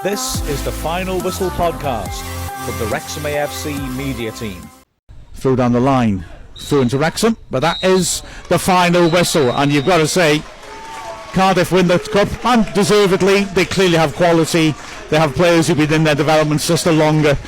This is the Final Whistle podcast from the Wrexham AFC media team. Throw down the line, through into Wrexham, but that is the final whistle, and you've got to say Cardiff win the cup, and deservedly. They clearly have quality. They have players who've been in their development system longer,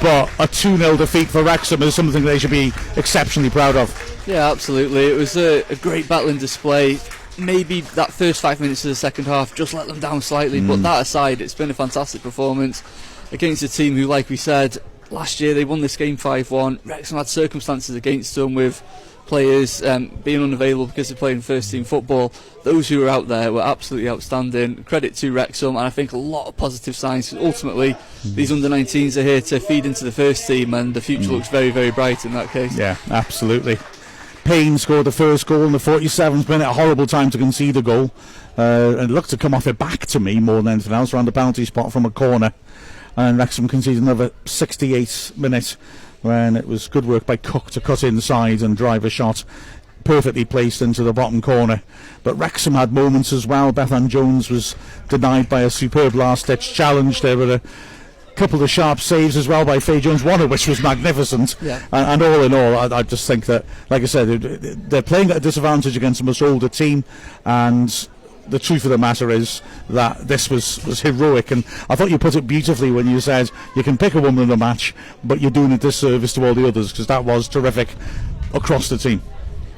but a 2-0 defeat for Wrexham is something they should be exceptionally proud of. Yeah, absolutely. It was a great battling display. Maybe that first 5 minutes of the second half just let them down slightly, but that aside, it's been a fantastic performance against a team who, like we said, last year they won this game 5-1. Wrexham had circumstances against them with players being unavailable because they're playing first team football. Those who were out there were absolutely outstanding. Credit to Wrexham, and I think a lot of positive signs. Ultimately, these under-19s are here to feed into the first team, and the future looks very, very bright in that case. Yeah, absolutely. Payne scored the first goal in the 47th minute, a horrible time to concede a goal. It looked to come off it back to me more than anything else, around the penalty spot from a corner. And Wrexham conceded another 68th minute when it was good work by Cook to cut inside and drive a shot perfectly placed into the bottom corner. But Wrexham had moments as well. Bethan Jones was denied by a superb last-ditch challenge. There were a couple of sharp saves as well by Faye Jones, one of which was magnificent. Yeah. And all in all, I just think that, like I said, they're playing at a disadvantage against a much older team, and the truth of the matter is that this was heroic. And I thought you put it beautifully when you said you can pick a woman in a match, but you're doing a disservice to all the others, because that was terrific across the team.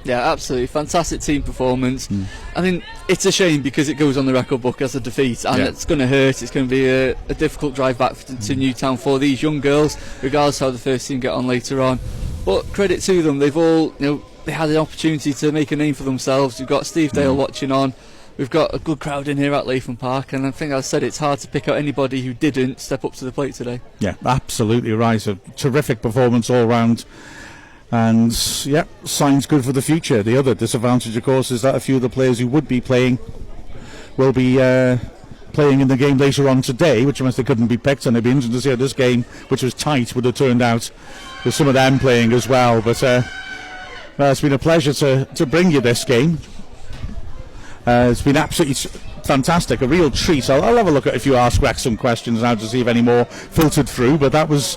Yeah, absolutely. Fantastic team performance. I mean, it's a shame because it goes on the record book as a defeat, and it's going to hurt. It's going to be a difficult drive back to Newtown for these young girls, regardless of how the first team get on later on. But credit to them, they've all, they had an opportunity to make a name for themselves. You've got Steve Dale watching on. We've got a good crowd in here at Latham Park, and I think I said it's hard to pick out anybody who didn't step up to the plate today. Yeah, absolutely right. A terrific performance all round. And signs good for the future. The other disadvantage, of course, is that a few of the players who would be playing will be playing in the game later on today, which means they couldn't be picked, and it'd be interesting to see how this game, which was tight, would have turned out with some of them playing as well. But it's been a pleasure to bring you this game. It's been absolutely fantastic, a real treat. I'll have a look at if you ask Wrexham questions now to see if any more filtered through, but that was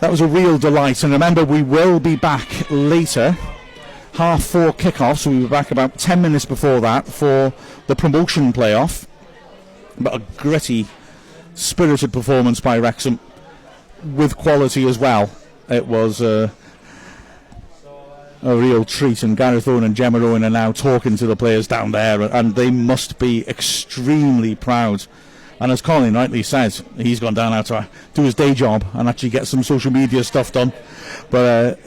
a real delight. And remember, we will be back later, 4:30 kickoff, so we'll be back about 10 minutes before that for the promotion playoff. But a gritty, spirited performance by Wrexham with quality as well. It was a real treat, and Gareth Owen and Gemma Owen are now talking to the players down there, and they must be extremely proud. And as Colin rightly says, he's gone down now to do his day job and actually get some social media stuff done. But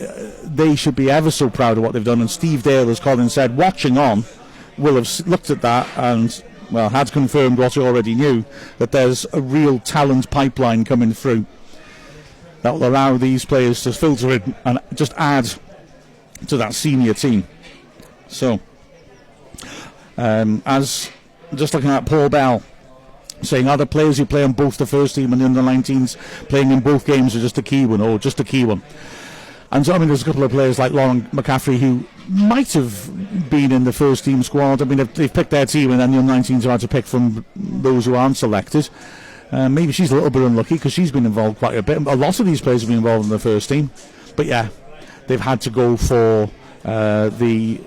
they should be ever so proud of what they've done. And Steve Dale, as Colin said, watching on, will have looked at that and, well, had confirmed what he already knew, that there's a real talent pipeline coming through that will allow these players to filter in and just add to that senior team. So, as just looking at Paul Bell, saying, are the players who play on both the first team and the under-19s playing in both games, or just a key one? Or just a key one? And so, I mean, there's a couple of players like Lauren McCaffrey who might have been in the first team squad. I mean, they've picked their team, and then the under-19s have had to pick from those who aren't selected. Maybe she's a little bit unlucky because she's been involved quite a bit. A lot of these players have been involved in the first team. But yeah, they've had to go for the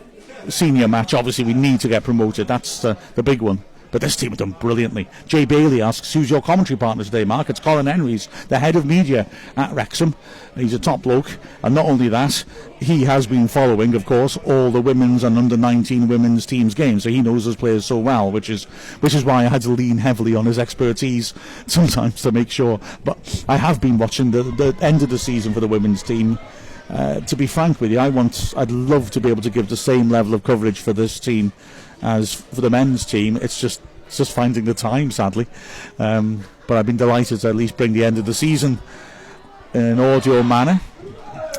senior match. Obviously, we need to get promoted. That's the big one. But this team have done brilliantly. Jay Bailey asks, who's your commentary partner today, Mark? It's Colin Henrys, the head of media at Wrexham. He's a top bloke. And not only that, he has been following, of course, all the women's and under-19 women's teams' games. So he knows those players so well, which is why I had to lean heavily on his expertise sometimes to make sure. But I have been watching the end of the season for the women's team. To be frank with you, I'd love to be able to give the same level of coverage for this team as for the men's team. It's just finding the time, sadly. But I've been delighted to at least bring the end of the season in an audio manner.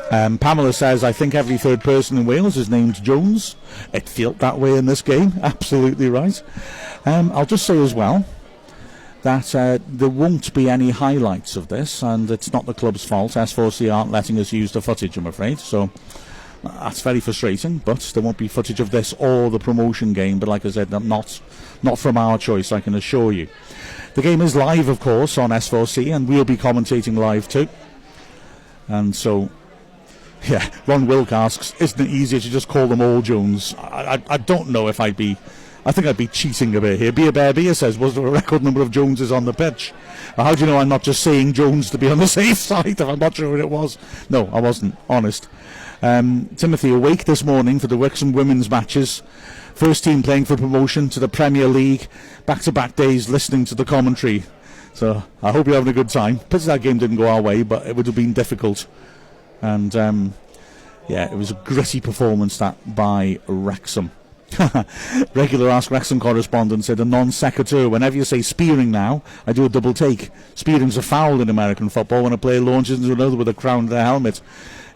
Pamela says, I think every third person in Wales is named Jones. It felt that way in this game. Absolutely right. I'll just say as well that there won't be any highlights of this, and it's not the club's fault. S4C aren't letting us use the footage, I'm afraid. So that's very frustrating, but there won't be footage of this or the promotion game. But like I said, not from our choice, I can assure you. The game is live, of course, on S4C, and we'll be commentating live too. And so, yeah, Ron Wilk asks, isn't it easier to just call them all Jones? I don't know if I think I'd be cheating a bit here. Beer Bear Beer says, was there a record number of Joneses on the pitch? Well, how do you know I'm not just saying Jones to be on the safe side if I'm not sure what it was? No, I wasn't, honest. Timothy awake this morning for the Wrexham women's matches. First team playing for promotion to the Premier League. Back-to-back days listening to the commentary. So I hope you're having a good time. Pity that game didn't go our way, but it would have been difficult. And yeah, it was a gritty performance that by Wrexham. Regular Ask Wrexham correspondent said, a non sequitur. Whenever you say spearing now, I do a double take. Spearing's a foul in American football when a player launches into another with a crown of their helmet.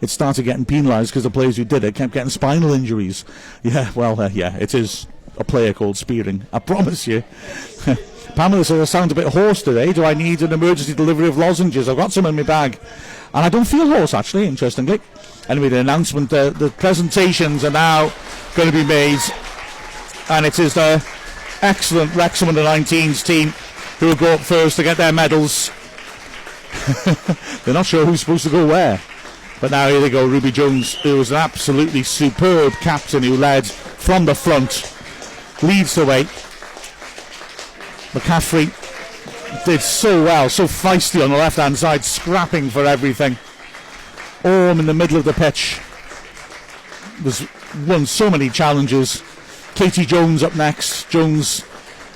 It started getting penalised because the players who did it kept getting spinal injuries. Yeah, well, yeah, it is a player called spearing, I promise you. Pamela says, I sound a bit hoarse today. Do I need an emergency delivery of lozenges? I've got some in my bag. And I don't feel hoarse, actually, interestingly. Anyway, the announcement, the presentations are now going to be made. And it is the excellent Wrexham under-19s team who will go up first to get their medals. They're not sure who's supposed to go where. But now here they go, Ruby Jones, who was an absolutely superb captain who led from the front, leads the way. McCaffrey did so well, so feisty on the left-hand side, scrapping for everything. Orm in the middle of the pitch won so many challenges. Katie Jones up next. Jones,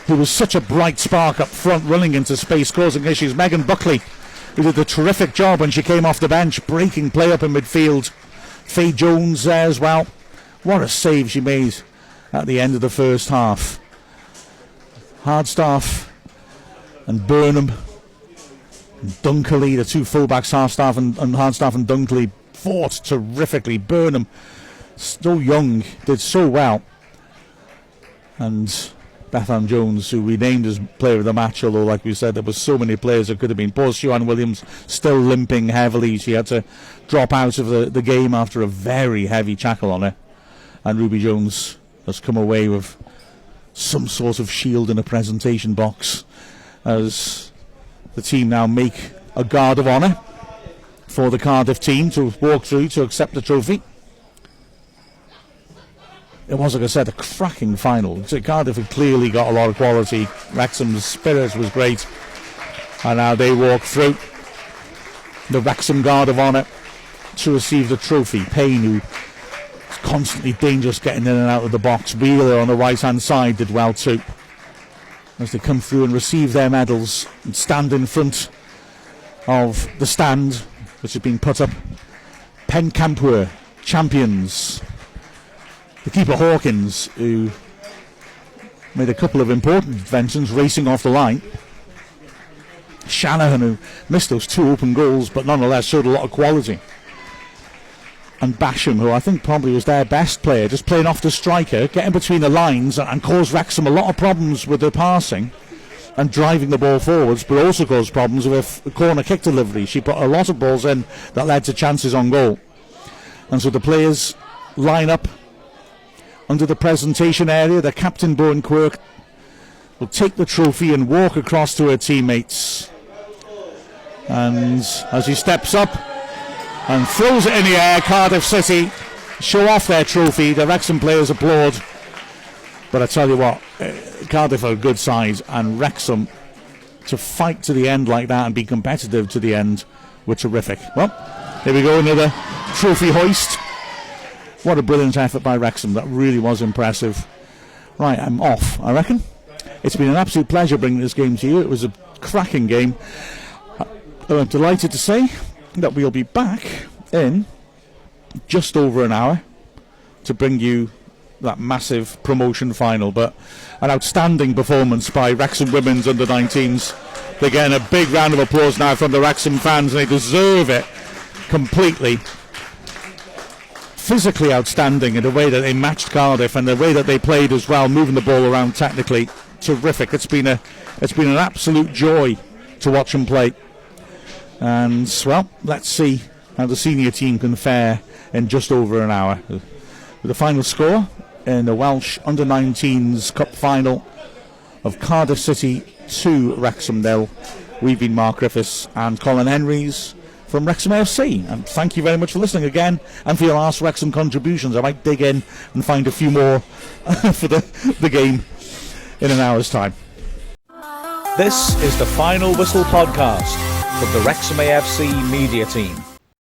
who was such a bright spark up front, running into space, causing issues. Megan Buckley, who did a terrific job when she came off the bench, breaking play up in midfield. Faye Jones there as well. What a save she made at the end of the first half. Hardstaff and Burnham and Dunkley, the two fullbacks, Hardstaff and Hardstaff and Dunkley, fought terrifically. Burnham, so young, did so well. And Bethan Jones, who we named as player of the match, although, like we said, there were so many players that could have been. Poor Sue Ann Williams, still limping heavily. She had to drop out of the game after a very heavy tackle on her. And Ruby Jones has come away with some sort of shield in a presentation box as the team now make a guard of honour for the Cardiff team to walk through to accept the trophy. It was, like I said, a cracking final. So Cardiff had clearly got a lot of quality. Wrexham's spirit was great. And now they walk through the Wrexham Guard of Honour to receive the trophy. Payne, who is constantly dangerous getting in and out of the box. Wheeler on the right-hand side did well too. As they come through and receive their medals and stand in front of the stand, which has been put up. Pencampur, champions. The keeper Hawkins, who made a couple of important interventions, racing off the line. Shanahan, who missed those two open goals, but nonetheless showed a lot of quality. And Basham, who I think probably was their best player, just playing off the striker, getting between the lines and caused Wrexham a lot of problems with the passing and driving the ball forwards, but also caused problems with a corner kick delivery. She put a lot of balls in that led to chances on goal. And so the players line up under the presentation area. The captain, Bowen Quirk, will take the trophy and walk across to her teammates. And as he steps up and throws it in the air, Cardiff City show off their trophy. The Wrexham players applaud. But I tell you what, Cardiff are a good side, and Wrexham, to fight to the end like that and be competitive to the end, were terrific. Well, here we go, another trophy hoist. What a brilliant effort by Wrexham. That really was impressive. Right, I'm off, I reckon. It's been an absolute pleasure bringing this game to you. It was a cracking game. I'm delighted to say that we'll be back in just over an hour to bring you that massive promotion final. But an outstanding performance by Wrexham women's under-19s. They're getting a big round of applause now from the Wrexham fans, and they deserve it completely. Physically outstanding in the way that they matched Cardiff and the way that they played as well, moving the ball around technically. Terrific. It's been an absolute joy to watch them play. And, well, let's see how the senior team can fare in just over an hour. With the final score in the Welsh Under-19s Cup final of Cardiff City to Wrexham 0. We've been Mark Griffiths and Colin Henrys from Wrexham AFC, and thank you very much for listening again and for your last Wrexham contributions. I might dig in and find a few more for the game in an hour's time. This is the Final Whistle podcast from the Wrexham AFC media team.